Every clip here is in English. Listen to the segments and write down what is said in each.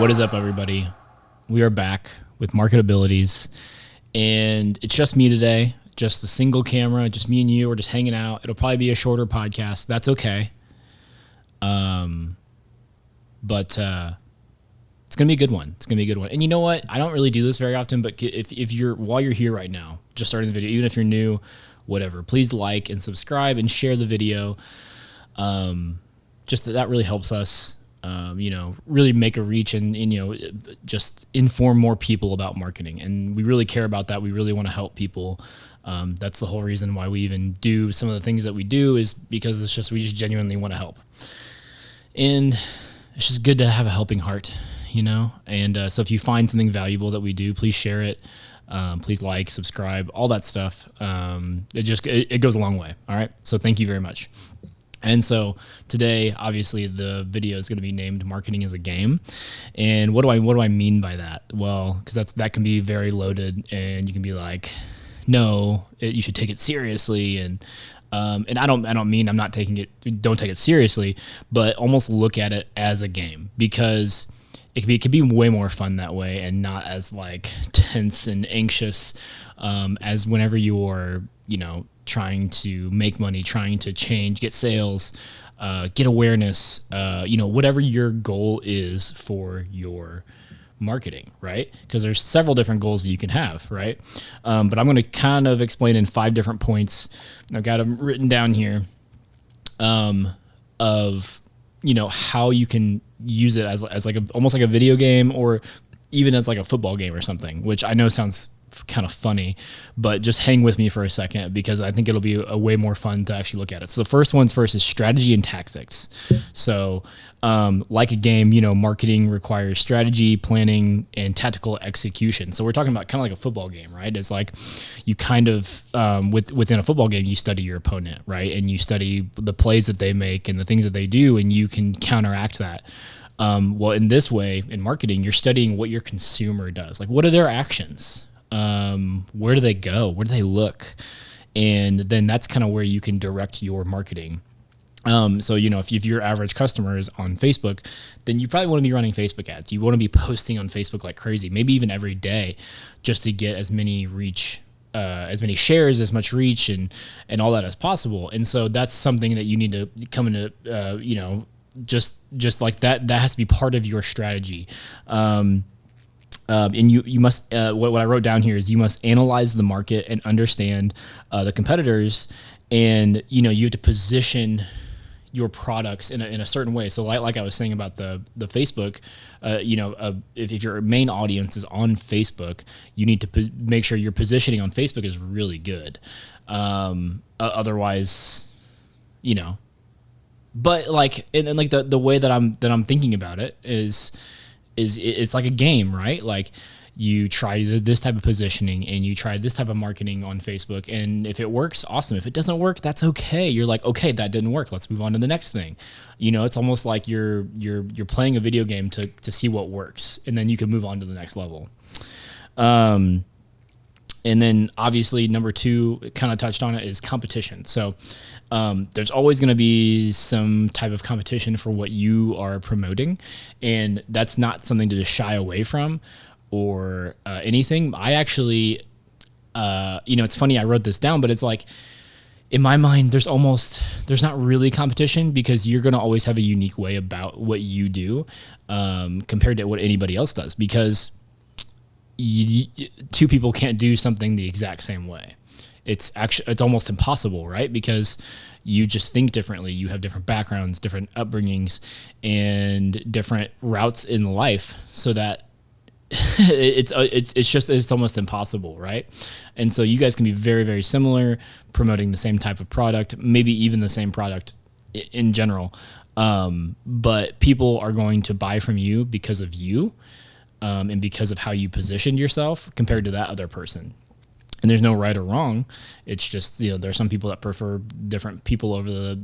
What is up, everybody? We are back with MarketAbilities, and it's just me today, just the single camera, just me and you. We're just hanging out. It'll probably be a shorter podcast. That's okay. But it's gonna be a good one. It's gonna be a good one. And you know what? I don't really do this very often, but if you're while you're here right now, just starting the video, even if you're new, whatever, please like and subscribe and share the video. Just that really helps us. Really make a reach and just inform more people about marketing. And we really care about that. We really want to help people. That's the whole reason why we even do some of the things that we do, is because we just genuinely want to help. And it's just good to have a helping heart, And so if you find something valuable that we do, please share it. Please like, subscribe, all that stuff. It goes a long way. All right. So thank you very much. And so today, obviously, the video is going to be named "Marketing is a Game." And what do I mean by that? Well, because that can be very loaded, and you can be like, no, you should take it seriously. And I don't mean I'm not taking it. Don't take it seriously, but almost look at it as a game, because it could be way more fun that way, and not as like tense and anxious as whenever you're trying to make money, trying to change, get sales, get awareness, whatever your goal is for your marketing, right? Because there's several different goals that you can have, right? But I'm going to kind of explain in 5 different points. I've got them written down here of, how you can use it as like almost like a video game, or even as like a football game or something, which I know sounds kind of funny, but just hang with me for a second, because I think it'll be a way more fun to actually look at it. So the first is strategy and tactics. So like a game, marketing requires strategy, planning, and tactical execution. So we're talking about kind of like a football game, right? It's like you kind of within a football game, you study your opponent, right? And you study the plays that they make and the things that they do, and you can counteract that. Well, in this way, in marketing, you're studying what your consumer does. Like, what are their actions? Where do they go? Where do they look? And then that's kind of where you can direct your marketing. So, if your average customer is on Facebook, then you probably want to be running Facebook ads. You want to be posting on Facebook like crazy, maybe even every day, just to get as many as many shares, as much reach, and all that as possible. And so that's something that you need to come into, just like that has to be part of your strategy. And you must, what I wrote down here is you must analyze the market and understand the competitors, and you have to position your products in a certain way. So like I was saying about the Facebook, if your main audience is on Facebook, you need to make sure your positioning on Facebook is really good. Otherwise, but like, and like the way that I'm thinking about it is it's like a game, right? Like you try this type of positioning and you try this type of marketing on Facebook, and if it works, awesome. If it doesn't work, that's okay. You're like, okay, that didn't work. Let's move on to the next thing. It's almost like you're playing a video game to see what works, and then you can move on to the next level. And then obviously number 2, kind of touched on it, is competition. So there's always going to be some type of competition for what you are promoting, and that's not something to just shy away from or anything. I actually, it's funny, I wrote this down, but it's like, in my mind, there's not really competition, because you're going to always have a unique way about what you do compared to what anybody else does, because 2 people can't do something the exact same way. It's almost impossible, right? Because you just think differently. You have different backgrounds, different upbringings, and different routes in life, so that it's almost impossible, right? And so you guys can be very, very similar, promoting the same type of product, maybe even the same product in general. But people are going to buy from you because of you. And because of how you positioned yourself compared to that other person. And there's no right or wrong. It's just, there's some people that prefer different people over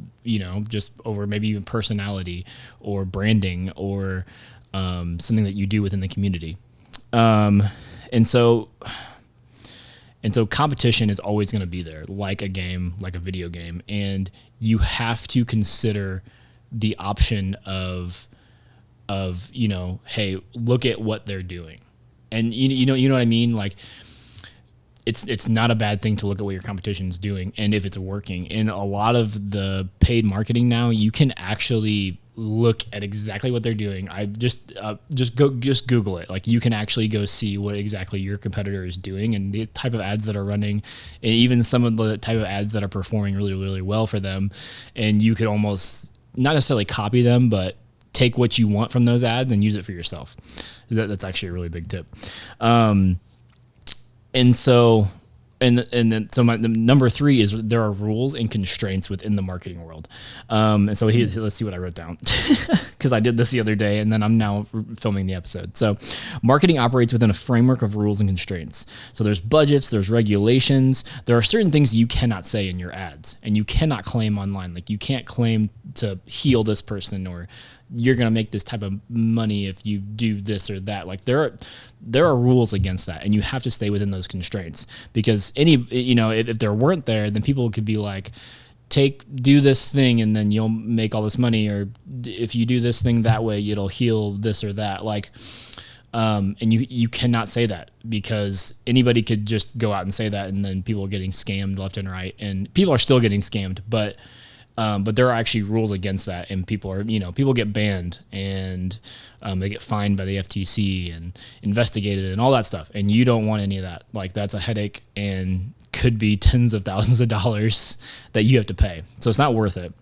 just over maybe even personality or branding or something that you do within the community. And so competition is always going to be there, like a game, like a video game. And you have to consider the option of of, hey, look at what they're doing. And you know what I mean? Like, it's not a bad thing to look at what your competition is doing and if it's working. In a lot of the paid marketing now, you can actually look at exactly what they're doing. I just Google it. Like, you can actually go see what exactly your competitor is doing and the type of ads that are running, and even some of the type of ads that are performing really, really well for them. And you could almost not necessarily copy them, but take what you want from those ads and use it for yourself. That's actually a really big tip. And so, so my number 3 is there are rules and constraints within the marketing world. And so let's see what I wrote down, because I did this the other day and then I'm now filming the episode. So marketing operates within a framework of rules and constraints. So there's budgets, there's regulations. There are certain things you cannot say in your ads, and you cannot claim online. Like, you can't claim to heal this person, or you're going to make this type of money if you do this or that. Like, there are rules against that, and you have to stay within those constraints, because if there weren't there, then people could be like, do this thing and then you'll make all this money, or if you do this thing that way, it'll heal this or that. Like, and you cannot say that, because anybody could just go out and say that, and then people are getting scammed left and right, and people are still getting scammed, but there are actually rules against that, and people get banned, and they get fined by the FTC and investigated and all that stuff. And you don't want any of that. Like, that's a headache and could be tens of thousands of dollars that you have to pay. So it's not worth it.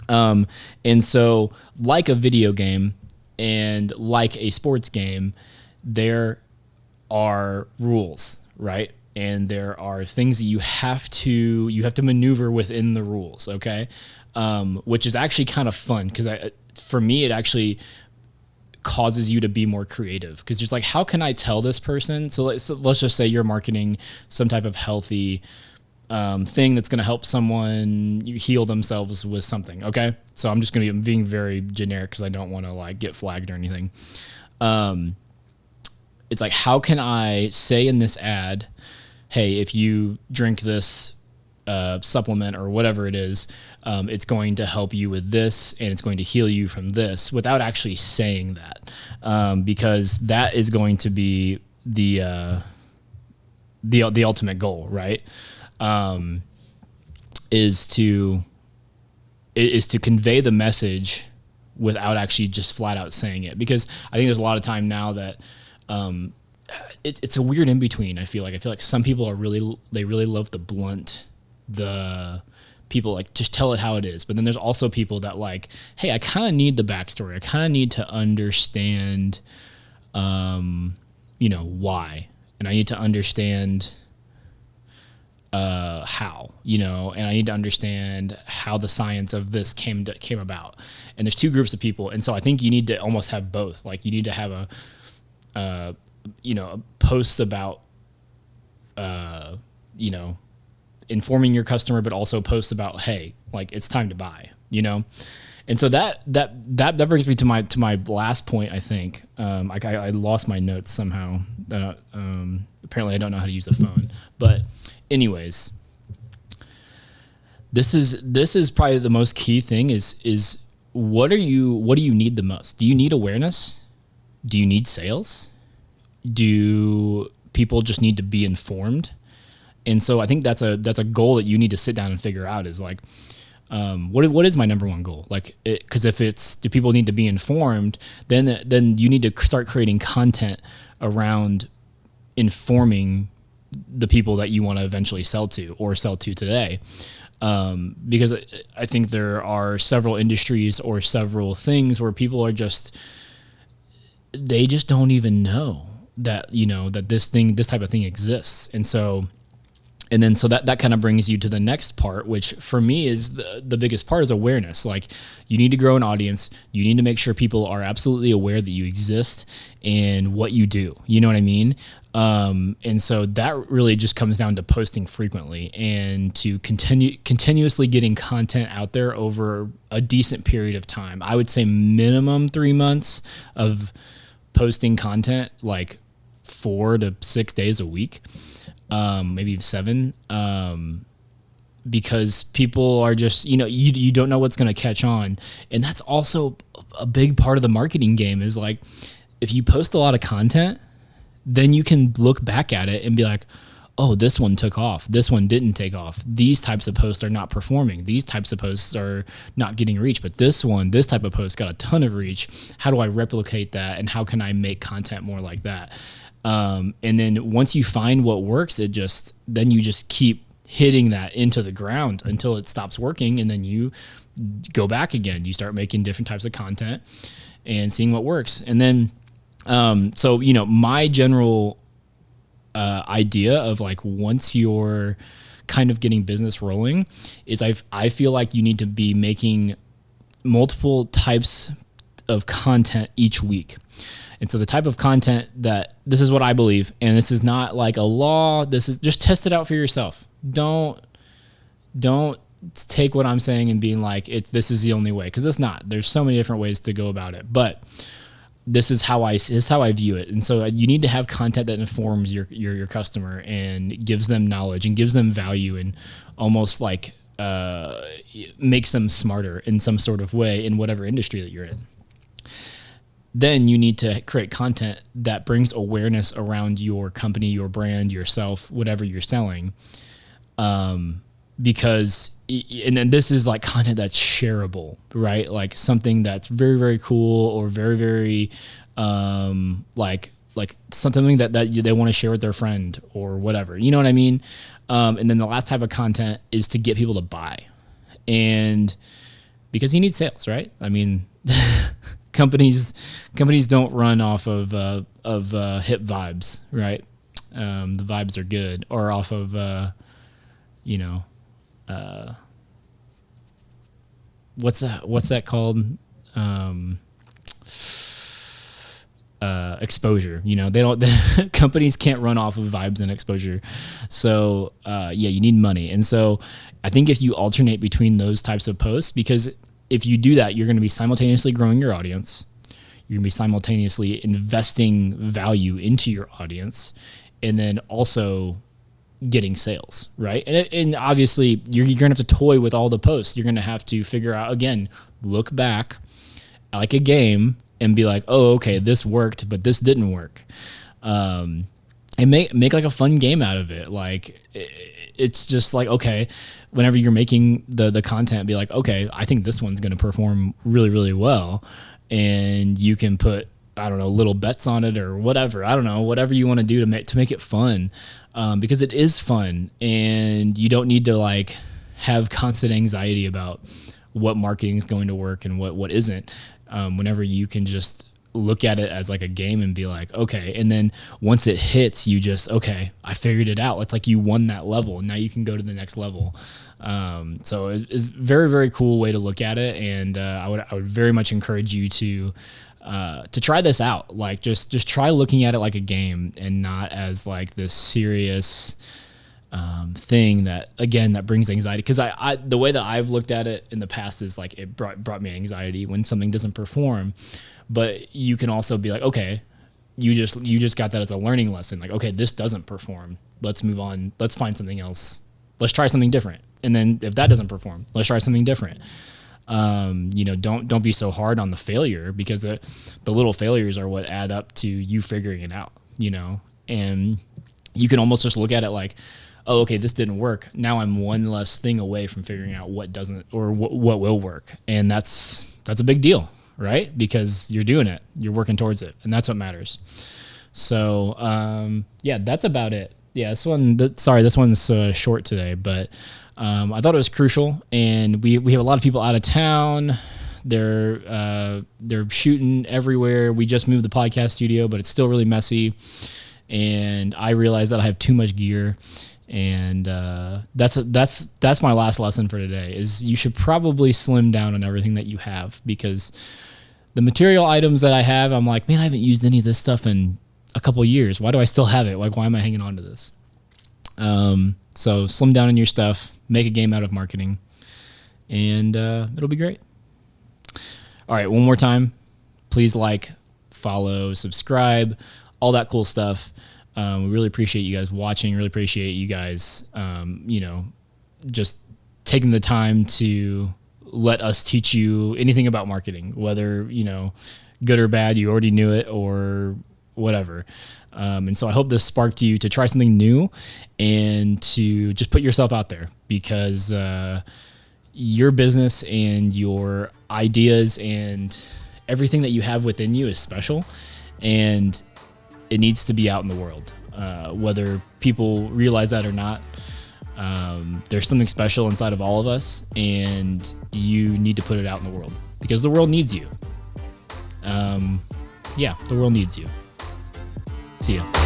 And so, like a video game and like a sports game, there are rules, right? And there are things that you have to maneuver within the rules, okay? Which is actually kind of fun, because for me, it actually causes you to be more creative, because there's like, how can I tell this person? So let's just say you're marketing some type of healthy thing that's going to help someone heal themselves with something, okay? So I'm just I'm being very generic because I don't want to like get flagged or anything. It's like, how can I say in this ad, hey, if you drink this supplement or whatever it is, it's going to help you with this, and it's going to heal you from this, without actually saying that, because that is going to be the ultimate goal, right? Is to convey the message without actually just flat out saying it, because I think there's a lot of time now that it's a weird in between. I feel like some people they really love the people like, just tell it how it is. But then there's also people that like, hey, I kind of need the backstory. I kind of need to understand, why, and I need to understand how, and I need to understand how the science of this came about. And there's two groups of people. And so I think you need to almost have both. Like, you need to have posts about, informing your customer, but also posts about, hey, like, it's time to buy, And so that brings me to my last point. I think, I lost my notes somehow. Apparently I don't know how to use a phone, but anyways, this is probably the most key thing is what do you need the most? Do you need awareness? Do you need sales? Do people just need to be informed? And so I think that's a goal that you need to sit down and figure out, is like, what is my number one goal? Like, because if it's, do people need to be informed, then you need to start creating content around informing the people that you want to eventually sell to today. Because I think there are several industries or several things where people are they just don't even know that, that this type of thing exists. And so that kind of brings you to the next part, which for me is the biggest part, is awareness. Like, you need to grow an audience. You need to make sure people are absolutely aware that you exist and what you do. You know what I mean? And so that really just comes down to posting frequently and to continuously getting content out there over a decent period of time. I would say minimum 3 months of posting content, like 4 to 6 days a week. Maybe 7. because people are just, you don't know what's going to catch on. And that's also a big part of the marketing game is like, if you post a lot of content, then you can look back at it and be like, oh, this one took off. This one didn't take off. These types of posts are not performing. These types of posts are not getting reach. But this type of post got a ton of reach. How do I replicate that? And how can I make content more like that? And then once you find what works, then you just keep hitting that into the ground until it stops working. And then you go back again. You start making different types of content and seeing what works. And then, so, my general idea of like once you're kind of getting business rolling is I feel like you need to be making multiple types of content each week. And so the type of content this is what I believe, and this is not like a law, this is just test it out for yourself. Don't take what I'm saying and being like this is the only way, because it's not. There's so many different ways to go about it, but this is how I view it. And so you need to have content that informs your customer and gives them knowledge and gives them value and almost like makes them smarter in some sort of way in whatever industry that you're in. Then you need to create content that brings awareness around your company, your brand, yourself, whatever you're selling. Because, and then this is like content that's shareable, right? Like something that's very, very cool or very, very, like something that they want to share with their friend or whatever, you know what I mean? And then the last type of content is to get people to buy, and because you need sales, right? I mean, companies don't run off of hip vibes, right? The vibes are good, or off of, what's that called? Exposure. They don't. Companies can't run off of vibes and exposure. So you need money. And so I think if you alternate between those types of posts, because if you do that, you're going to be simultaneously growing your audience. You're going to be simultaneously investing value into your audience, and then also getting sales, right? And obviously you're going to have to toy with all the posts. You're going to have to figure out, again, look back like a game and be like, oh, okay, this worked, but this didn't work. And make like a fun game out of it. Like it's just like, okay, whenever you're making the content, be like, okay, I think this one's going to perform really, really well. And you can put, I don't know, little bets on it or whatever. I don't know, whatever you want to do to make it fun. Because it is fun, and you don't need to like have constant anxiety about what marketing is going to work and what isn't. Whenever you can just look at it as like a game and be like, okay. And then once it hits, you just, okay, I figured it out. It's like you won that level, and now you can go to the next level. So it's very, very cool way to look at it. And I would very much encourage you to try this out. Like just try looking at it like a game and not as like this serious thing that brings anxiety. Because I the way that I've looked at it in the past is like it brought me anxiety when something doesn't perform. But you can also be like, okay, you just got that as a learning lesson. Like, okay, this doesn't perform. Let's move on. Let's find something else. Let's try something different. And then if that doesn't perform, let's try something different. Don't be so hard on the failure, because the little failures are what add up to you figuring it out, and you can almost just look at it like, oh, okay, this didn't work. Now I'm one less thing away from figuring out what doesn't, or what will work. And that's a big deal, right? Because you're doing it, you're working towards it, and that's what matters. So, that's about it. Yeah, this one's short today, but I thought it was crucial, and we have a lot of people out of town. They're shooting everywhere. We just moved the podcast studio, but it's still really messy, and I realized that I have too much gear, and that's my last lesson for today. Is you should probably slim down on everything that you have, because the material items that I have, I'm like, man, I haven't used any of this stuff in a couple of years. Why do I still have it? Like, why am I hanging on to this? So slim down on your stuff, make a game out of marketing, and it'll be great. All right, one more time, please like, follow, subscribe, all that cool stuff. We really appreciate you guys watching. Really appreciate you guys, just taking the time to let us teach you anything about marketing, whether, good or bad, you already knew it or whatever. And so I hope this sparked you to try something new and to just put yourself out there, because your business and your ideas and everything that you have within you is special, and it needs to be out in the world. Whether people realize that or not, there's something special inside of all of us, and you need to put it out in the world because the world needs you. The world needs you. See ya.